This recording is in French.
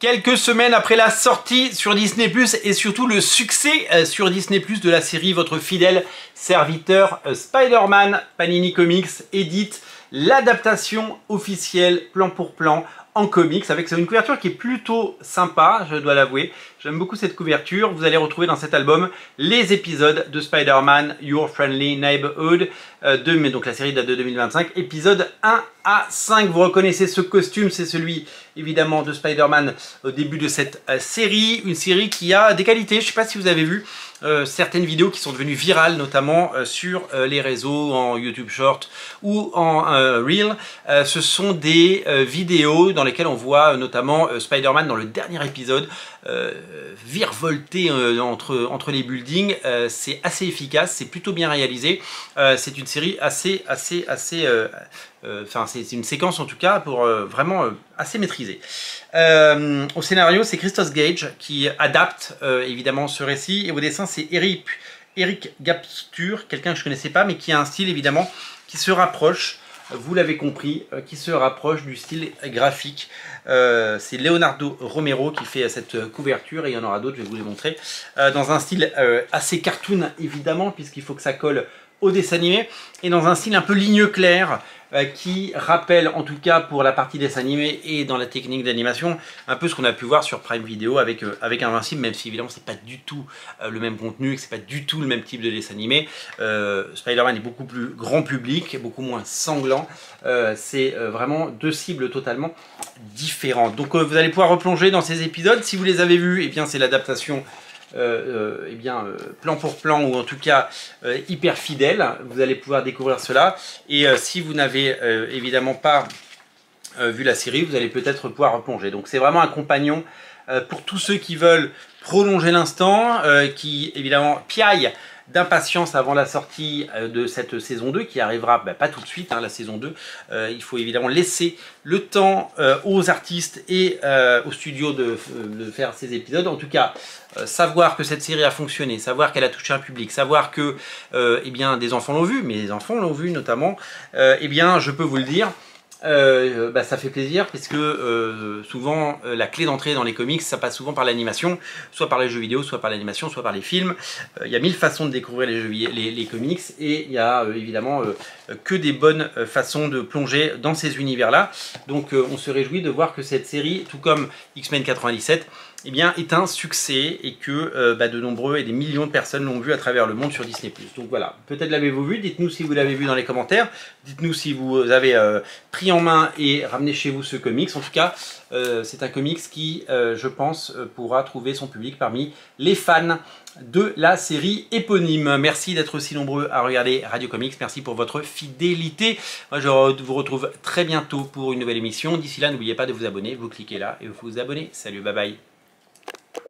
Quelques semaines après la sortie sur Disney+, et surtout le succès sur Disney+, de la série Votre fidèle serviteur Spider-Man, Panini Comics édite l'adaptation officielle plan pour plan en comics, avec une couverture qui est plutôt sympa, je dois l'avouer. J'aime beaucoup cette couverture. Vous allez retrouver dans cet album les épisodes de Spider-Man Your Friendly Neighborhood, donc la série date de 2025, épisodes 1 à 5. Vous reconnaissez ce costume, c'est celui évidemment de Spider-Man au début de cette série. Une série qui a des qualités, je ne sais pas si vous avez vu certaines vidéos qui sont devenues virales, notamment sur les réseaux, en YouTube Short ou en Reel. Ce sont des vidéos dans lesquelles on voit notamment Spider-Man dans le dernier épisode virevolter entre les buildings. C'est assez efficace, c'est plutôt bien réalisé. C'est une série c'est une séquence en tout cas pour vraiment assez maîtrisée. Au scénario, c'est Christos Gage qui adapte évidemment ce récit, et au dessin c'est Eric Gapstur, quelqu'un que je ne connaissais pas mais qui a un style évidemment qui se rapproche, vous l'avez compris, qui se rapproche du style graphique. C'est Leonardo Romero qui fait cette couverture, et il y en aura d'autres, je vais vous les montrer, dans un style assez cartoon évidemment, puisqu'il faut que ça colle au dessin animé, et dans un style un peu ligne claire, qui rappelle, en tout cas pour la partie dessin animé et dans la technique d'animation, un peu ce qu'on a pu voir sur Prime Video avec Invincible, même si évidemment c'est pas du tout le même contenu, et que c'est pas du tout le même type de dessin animé. Spider-Man est beaucoup plus grand public, beaucoup moins sanglant. C'est vraiment deux cibles totalement différentes. Donc vous allez pouvoir replonger dans ces épisodes. Si vous les avez vus, et bien c'est l'adaptation plan pour plan, ou en tout cas hyper fidèle. Vous allez pouvoir découvrir cela, et si vous n'avez évidemment pas vu la série, vous allez peut-être pouvoir replonger. Donc c'est vraiment un compagnon pour tous ceux qui veulent prolonger l'instant, qui évidemment piaillent d'impatience avant la sortie de cette saison 2 qui arrivera pas tout de suite, la saison 2. Il faut évidemment laisser le temps aux artistes et aux studios de faire ces épisodes. En tout cas, savoir que cette série a fonctionné, savoir qu'elle a touché un public, savoir que des enfants l'ont vu, mes enfants l'ont vu notamment, je peux vous le dire, ça fait plaisir, parce que souvent la clé d'entrée dans les comics, ça passe souvent par l'animation, soit par les jeux vidéo, soit par l'animation, soit par les films. Il y a 1000 façons de découvrir les comics, et il y a évidemment que des bonnes façons de plonger dans ces univers-là. Donc on se réjouit de voir que cette série, tout comme X-Men 97, est un succès, et que de nombreux et des millions de personnes l'ont vu à travers le monde sur Disney+. Donc voilà, peut-être l'avez-vous vu, dites-nous si vous l'avez vu dans les commentaires, dites-nous si vous avez pris en main et ramené chez vous ce comics. En tout cas, c'est un comics qui, je pense, pourra trouver son public parmi les fans de la série éponyme. Merci d'être aussi nombreux à regarder Radio Comics, merci pour votre fidélité. Moi, je vous retrouve très bientôt pour une nouvelle émission. D'ici là, n'oubliez pas de vous abonner, vous cliquez là et vous vous abonnez. Salut, bye bye.